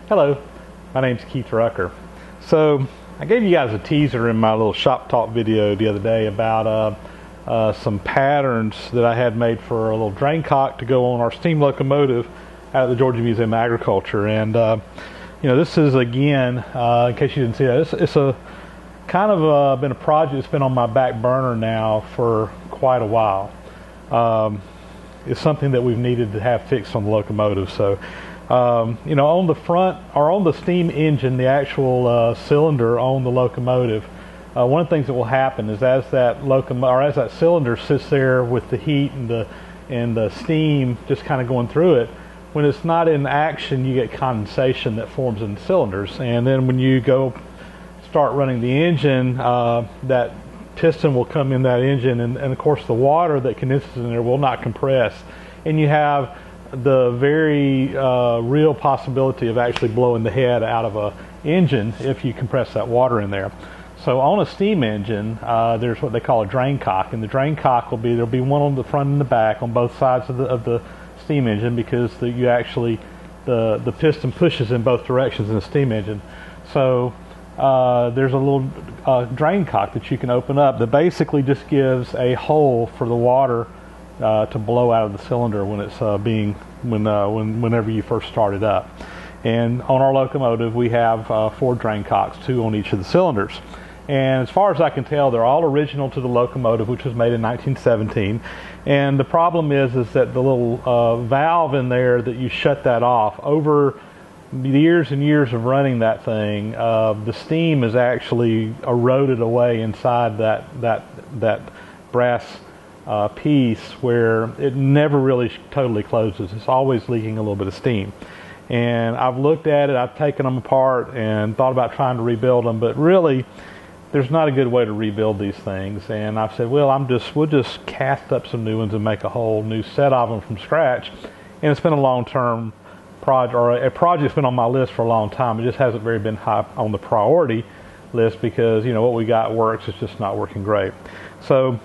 Hello, my name's Keith Rucker. So I gave you guys a teaser in my little shop talk video the other day about some patterns that I had made for a little drain cock to go on our steam locomotive out of the Georgia Museum of Agriculture. And you know, this is, again, in case you didn't see that, it's a kind of been a project that's been on my back burner now for quite a while. It's something that we've needed to have fixed on the locomotive. So you know, on the front, or on the steam engine, the actual cylinder on the locomotive, one of the things that will happen is as that cylinder sits there with the heat and the steam just kind of going through it, when it's not in action, you get condensation that forms in the cylinders. And then when you go start running the engine, that piston will come in that engine, and of course the water that condenses in there will not compress, and you have the very real possibility of actually blowing the head out of a engine if you compress that water in there. So on a steam engine, there's what they call a drain cock, and the drain cock there'll be one on the front and the back on both sides of the steam engine, because the piston pushes in both directions in the steam engine. So there's a little drain cock that you can open up that basically just gives a hole for the water to blow out of the cylinder when it's whenever you first start it up. And on our locomotive, we have 4 drain cocks, 2 on each of the cylinders. And as far as I can tell, they're all original to the locomotive, which was made in 1917. And the problem is that the little valve in there that you shut that off, over years and years of running that thing, the steam is actually eroded away inside that brass piece, where it never really totally closes. It's always leaking a little bit of steam. And I've looked at it, I've taken them apart and thought about trying to rebuild them, but really there's not a good way to rebuild these things. And I've said, well, we'll just cast up some new ones and make a whole new set of them from scratch. And it's been a long-term project, or a project that's been on my list for a long time. It just hasn't very been high on the priority list, because you know what we got works, it's just not working great. So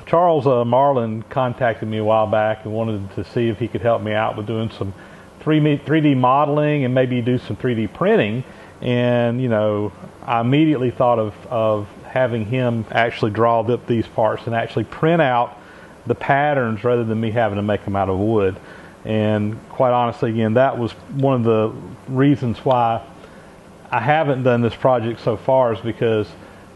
Charles Marlin contacted me a while back and wanted to see if he could help me out with doing some 3D modeling and maybe do some 3D printing. And you know, I immediately thought of having him actually draw up these parts and actually print out the patterns rather than me having to make them out of wood. And quite honestly, again, that was one of the reasons why I haven't done this project so far, is because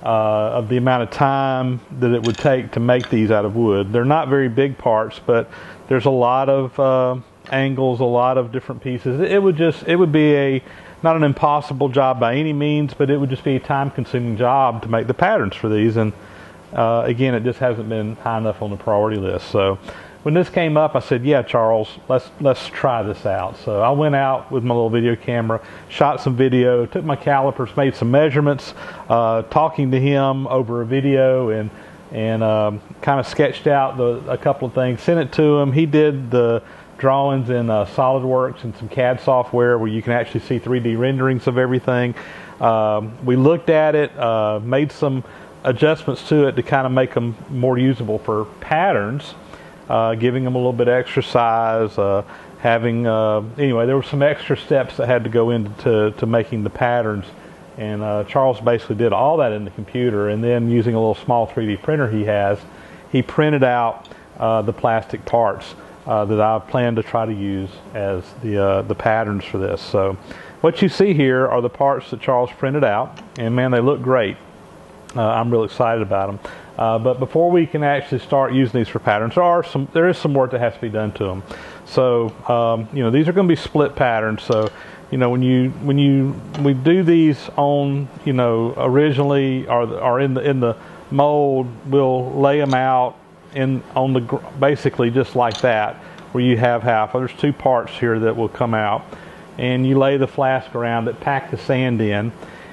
of the amount of time that it would take to make these out of wood. They're not very big parts, but there's a lot of angles, a lot of different pieces. It would be not an impossible job by any means, but it would just be a time-consuming job to make the patterns for these. And again, it just hasn't been high enough on the priority list. So when this came up, I said, yeah, Charles, let's try this out. So I went out with my little video camera, shot some video, took my calipers, made some measurements, talking to him over a video, and kind of sketched out a couple of things, sent it to him. He did the drawings in SolidWorks and some CAD software where you can actually see 3D renderings of everything. We looked at it, made some adjustments to it to kind of make them more usable for patterns. Giving them a little bit extra size, anyway, there were some extra steps that had to go into making the patterns, and Charles basically did all that in the computer, and then using a little small 3D printer he printed out the plastic parts that I plan to try to use as the patterns for this. So what you see here are the parts that Charles printed out, and man, they look great. I'm real excited about them. But before we can actually start using these for patterns, there is some work that has to be done to them. So you know, these are going to be split patterns. So you know, when we do these on, you know, originally or in the mold, we'll lay them out basically just like that, where you have half. There's 2 parts here that will come out, and you lay the flask around it, pack the sand in,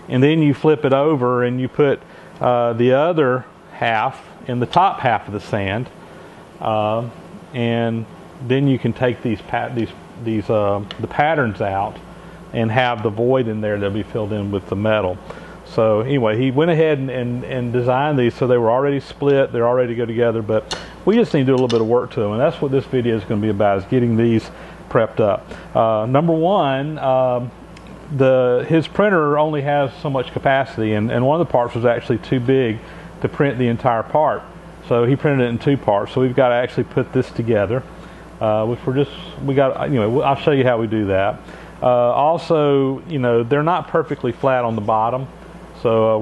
and then you flip it over and you put the other half in the top half of the sand, and then you can take the patterns out and have the void in there that'll be filled in with the metal. So anyway, he went ahead and designed these so they were already split, they're already to go together, but we just need to do a little bit of work to them, and that's what this video is going to be about, is getting these prepped up. Number one, his printer only has so much capacity, and one of the parts was actually too big to print the entire part. So he printed it in 2 parts. So we've got to actually put this together, which I'll show you how we do that. Also, they're not perfectly flat on the bottom. So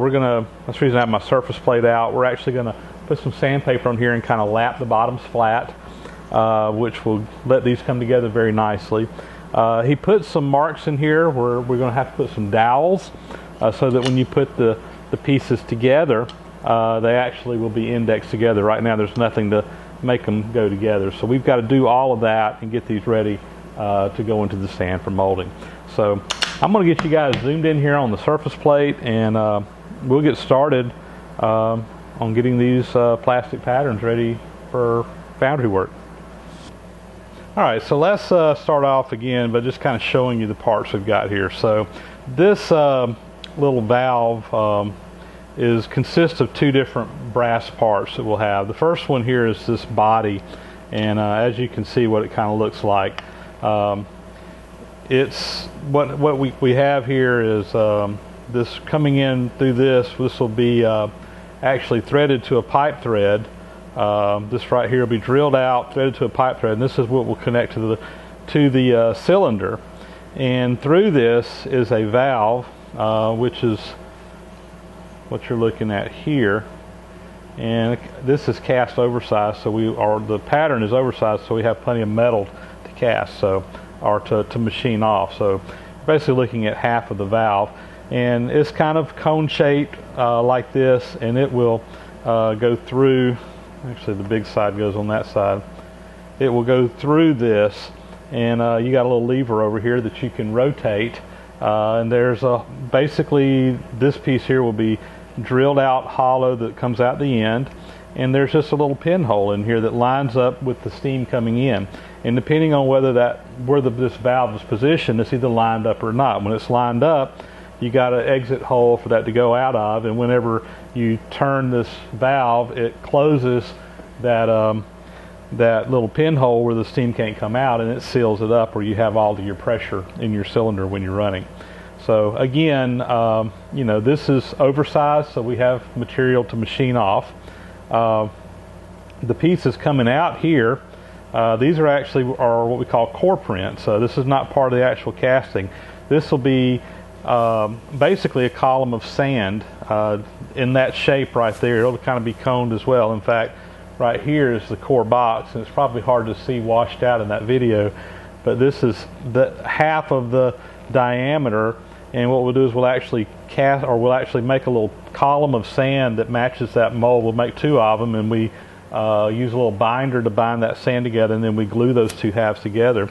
that's the reason I have my surface plate out. We're actually gonna put some sandpaper on here and kind of lap the bottoms flat, which will let these come together very nicely. He put some marks in here where we're gonna have to put some dowels, so that when you put the pieces together, they actually will be indexed together. Right now there's nothing to make them go together. So we've got to do all of that and get these ready to go into the stand for molding. So I'm going to get you guys zoomed in here on the surface plate, and we'll get started on getting these plastic patterns ready for foundry work. Alright, so let's start off again by just kind of showing you the parts we've got here. So this little valve consists of 2 different brass parts that we'll have. The first one here is this body, and as you can see what it kind of looks like. It's what we have here is this coming in through this will be actually threaded to a pipe thread. This right here will be drilled out, threaded to a pipe thread, and this is what will connect to the cylinder. And through this is a valve, which is what you're looking at here, and this is cast oversized, so the pattern is oversized, so we have plenty of metal to cast, or to machine off. So basically looking at half of the valve, and it's kind of cone shaped like this, and it will go through. Actually, the big side goes on that side. It will go through this, and you got a little lever over here that you can rotate, and there's basically this piece here will be drilled out hollow that comes out the end, and there's just a little pinhole in here that lines up with the steam coming in, and depending on where this valve is positioned, it's either lined up or not. When it's lined up, you got an exit hole for that to go out of, and whenever you turn this valve, it closes that little pinhole where the steam can't come out, and it seals it up where you have all of your pressure in your cylinder when you're running. So again, this is oversized, so we have material to machine off. The pieces coming out here, these are what we call core prints. So this is not part of the actual casting. This will be basically a column of sand in that shape right there. It'll kind of be coned as well. In fact, right here is the core box, and it's probably hard to see washed out in that video, but this is the half of the diameter. And what we'll do is we'll actually make a little column of sand that matches that mold. We'll make 2 of them, and we use a little binder to bind that sand together, and then we glue those 2 halves together.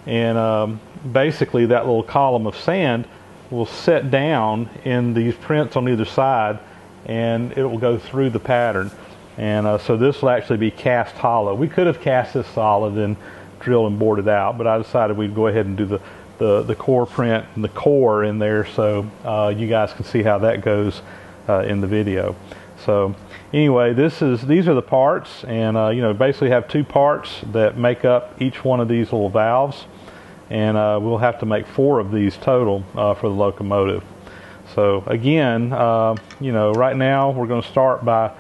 And basically that little column of sand will set down in these prints on either side, and it will go through the pattern. And so this will actually be cast hollow. We could have cast this solid and drilled and bored it out, but I decided we'd go ahead and do the core print and the core in there, so you guys can see how that goes in the video. So anyway, these are the parts, and basically have 2 parts that make up each one of these little valves, and we'll have to make 4 of these total for the locomotive. So again, right now we're going to start by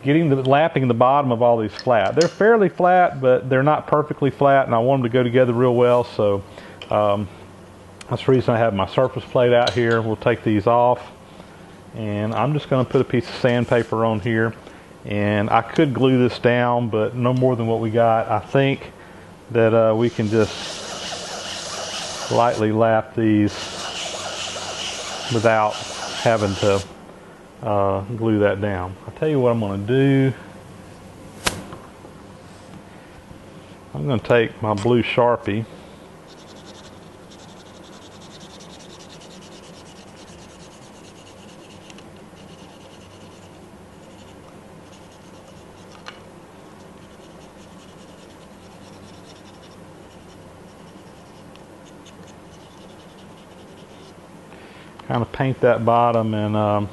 lapping the bottom of all these flat. They're fairly flat, but they're not perfectly flat, and I want them to go together real well. So that's the reason I have my surface plate out here. We'll take these off, and I'm just going to put a piece of sandpaper on here, and I could glue this down, but no more than what we got. I think that we can just lightly lap these without having to glue that down. I'll tell you what I'm going to do. I'm going to take my blue Sharpie, kind of paint that bottom, and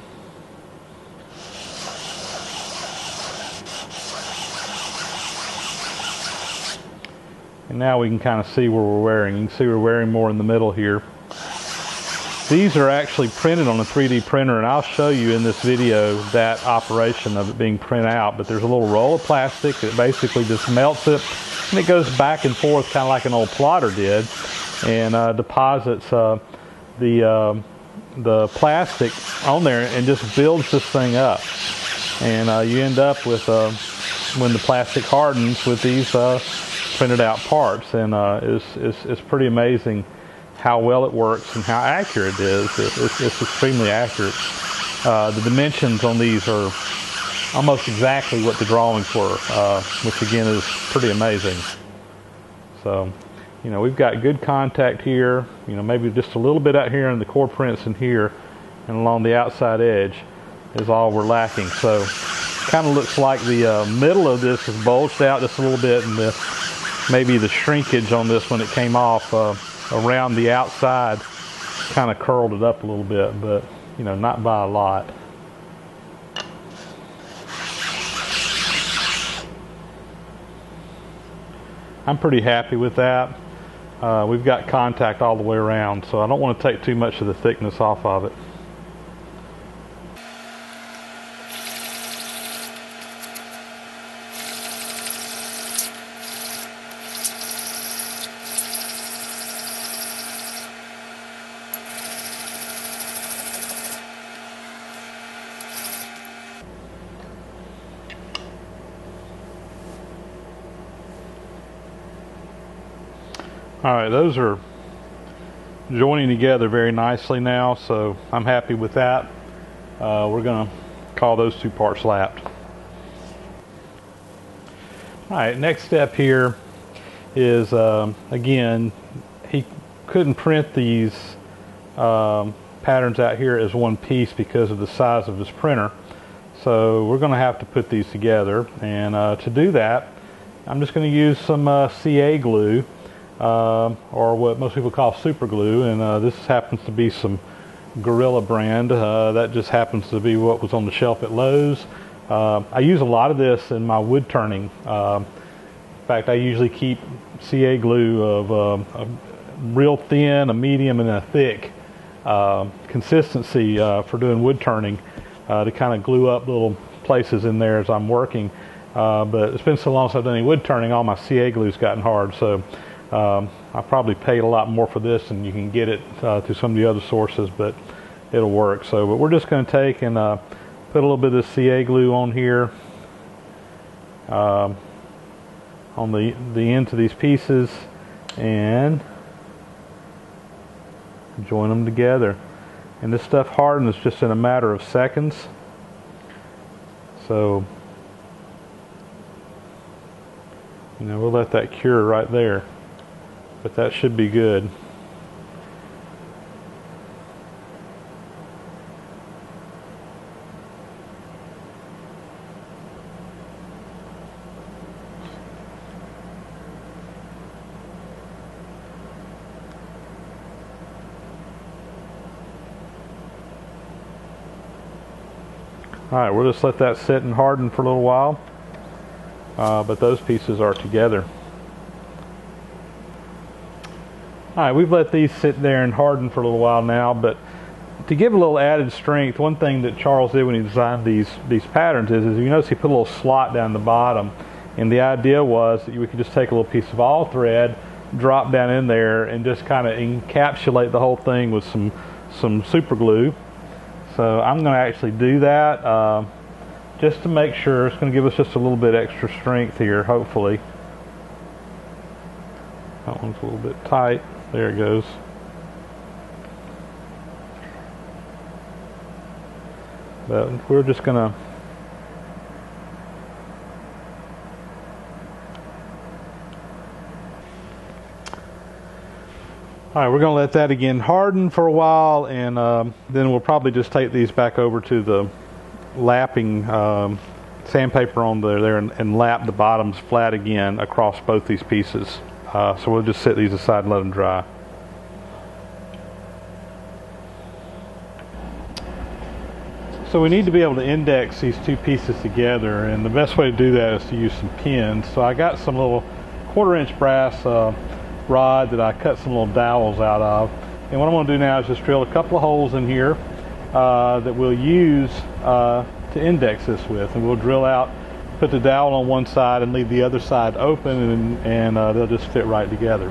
now we can kind of see where we're wearing. You can see we're wearing more in the middle here. These are actually printed on a 3D printer, and I'll show you in this video that operation of it being printed out. But there's a little roll of plastic that basically just melts it, and it goes back and forth kind of like an old plotter did, and deposits the plastic on there and just builds this thing up. And you end up with, when the plastic hardens, with these printed out parts. And it's pretty amazing how well it works and how accurate it is. It's extremely accurate. The dimensions on these are almost exactly what the drawings were, which again is pretty amazing. So, you know, we've got good contact here, you know, maybe just a little bit out here in the core prints in here, and along the outside edge is all we're lacking. So kind of looks like the middle of this is bulged out just a little bit, and maybe the shrinkage on this when it came off around the outside kind of curled it up a little bit, but you know, not by a lot. I'm pretty happy with that. We've got contact all the way around, so I don't want to take too much of the thickness off of it. Alright, those are joining together very nicely now, so I'm happy with that. We're going to call those two parts lapped. Alright, next step here is, again, he couldn't print these patterns out here as one piece because of the size of his printer. So we're going to have to put these together, and to do that, I'm just going to use some CA glue. Or what most people call super glue, and this happens to be some Gorilla brand. That just happens to be what was on the shelf at Lowe's. I use a lot of this in my wood turning. In fact, I usually keep CA glue of a real thin, a medium, and a thick consistency for doing wood turning to kind of glue up little places in there as I'm working. But it's been so long since I've done any wood turning, all my CA glue's gotten hard. So I probably paid a lot more for this, and you can get it through some of the other sources, but it'll work. So, but we're just going to take and put a little bit of CA glue on here, on the ends of these pieces, and join them together. And this stuff hardens just in a matter of seconds. So, you know, we'll let that cure right there. But that should be good. Alright, we'll just let that sit and harden for a little while. But those pieces are together. Alright, we've let these sit there and harden for a little while now, but to give a little added strength, one thing that Charles did when he designed these patterns is you notice he put a little slot down the bottom, and the idea was that we could just take a little piece of all thread, drop down in there, and just kind of encapsulate the whole thing with some super glue. So I'm going to actually do that just to make sure. It's going to give us just a little bit extra strength here, hopefully. That one's a little bit tight. There it goes. But we're just going to Alright, we're going to let that again harden for a while, and then we'll probably just take these back over to the lapping sandpaper on there and lap the bottoms flat again across both these pieces. So we'll just set these aside and let them dry. So we need to be able to index these two pieces together, and the best way to do that is to use some pins. So I got some little 1/4-inch brass rod that I cut some little dowels out of, And what I'm going to do now is just drill a couple of holes in here that we'll use to index this with. And we'll drill out, put the dowel on one side and leave the other side open, and they'll just fit right together.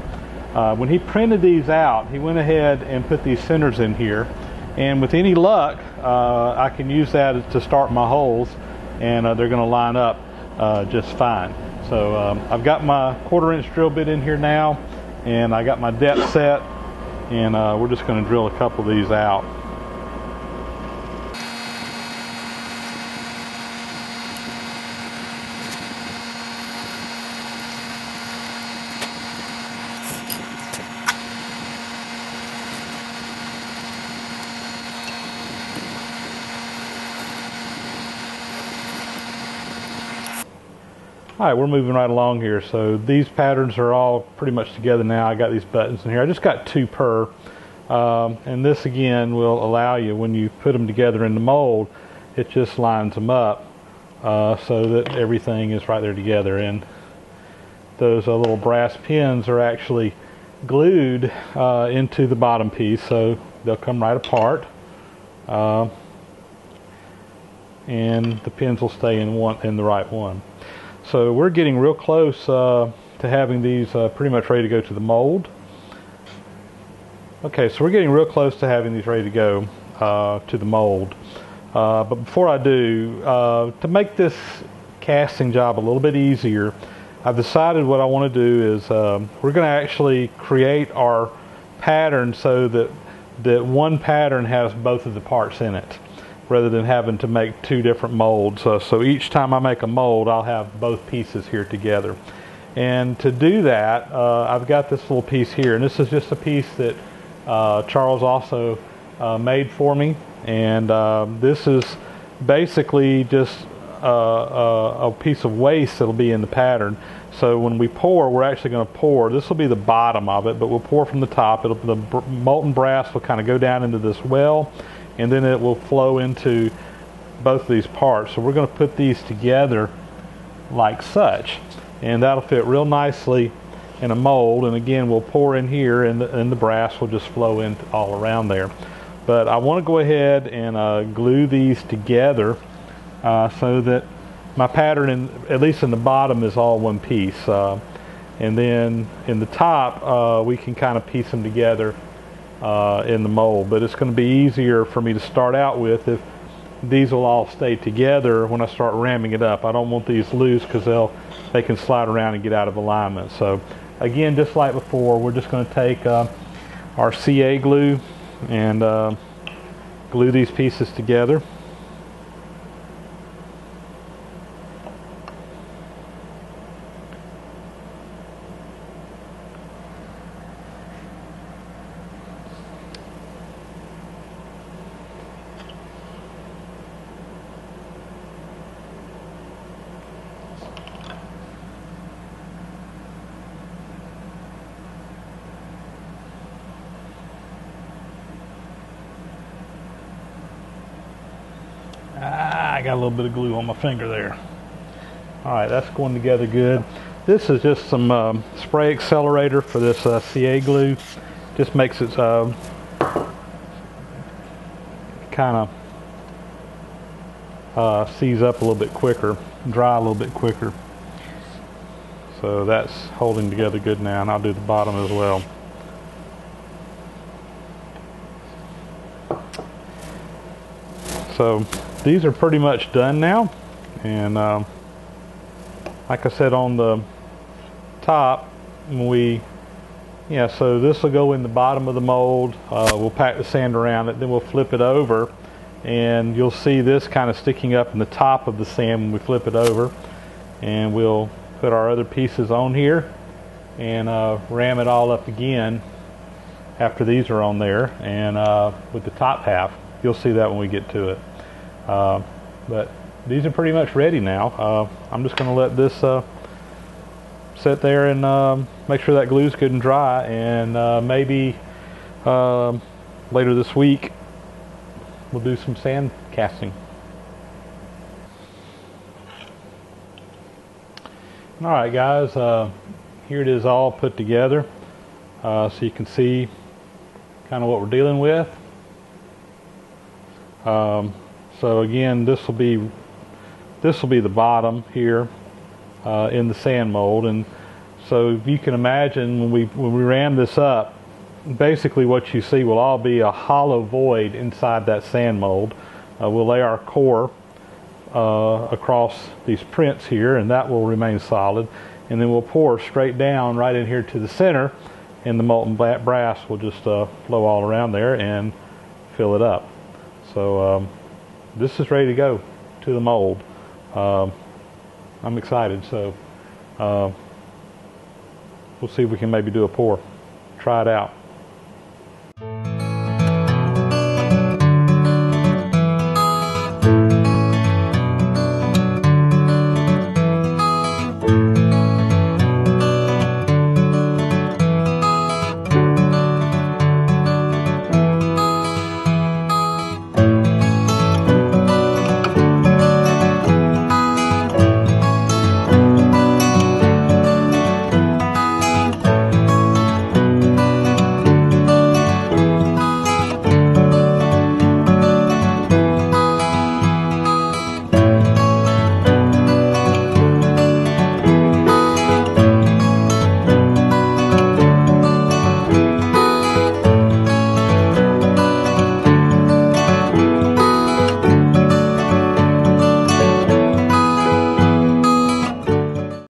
When he printed these out, he went ahead and put these centers in here. And with any luck, I can use that to start my holes, and they're going to line up just fine. So I've got my 1/4" drill bit in here now, and I got my depth set, and we're just going to drill a couple of these out. Alright, we're moving right along here. So these patterns are all pretty much together now. I got these buttons in here. I just got 2 per. And this again will allow you, when you put them together in the mold, it just lines them up so that everything is right there together. And those little brass pins are actually glued into the bottom piece, so they'll come right apart. And the pins will stay in the right one. So we're getting real close to having these pretty much ready to go to the mold. Okay, so we're getting real close to having these ready to go to the mold. But before I do, to make this casting job a little bit easier, I've decided what I want to do is we're going to actually create our pattern so that one pattern has both of the parts in it, rather than having to make 2 different molds. So each time I make a mold, I'll have both pieces here together. And to do that, I've got this little piece here, and this is just a piece that Charles also made for me. And this is basically just a piece of waste that'll be in the pattern. So when we pour, we're actually going to pour. This will be the bottom of it, but we'll pour from the top. The molten brass will kind of go down into this well, and then it will flow into both of these parts. So we're going to put these together like such, and that'll fit real nicely in a mold. And again, we'll pour in here, and the brass will just flow in all around there. But I want to go ahead and glue these together so that my pattern, at least in the bottom, is all one piece. And then in the top, we can kind of piece them together in the mold. But it's going to be easier for me to start out with if these will all stay together when I start ramming it up. I don't want these loose because they can slide around and get out of alignment. So again, just like before, we're just going to take our CA glue and glue these pieces together. I got a little bit of glue on my finger there. Alright, that's going together good. This is just some spray accelerator for this CA glue. Just makes it kind of seize up a little bit quicker, dry a little bit quicker. So that's holding together good now, and I'll do the bottom as well. So these are pretty much done now, and like I said on the top, so this will go in the bottom of the mold. We'll pack the sand around it, then we'll flip it over, and you'll see this kind of sticking up in the top of the sand when we flip it over. And we'll put our other pieces on here and ram it all up again after these are on there, and with the top half. You'll see that when we get to it. But these are pretty much ready now. I'm just going to let this sit there and make sure that glue's good and dry, and maybe later this week we'll do some sand casting. Alright guys, here it is all put together. So you can see kind of what we're dealing with. So again, this will be the bottom here in the sand mold, and so if you can imagine when we ram this up, basically what you see will all be a hollow void inside that sand mold. We'll lay our core across these prints here, and that will remain solid, and then we'll pour straight down right in here to the center, and the molten brass will just flow all around there and fill it up. So this is ready to go to the mold. I'm excited, so we'll see if we can maybe do a pour. Try it out.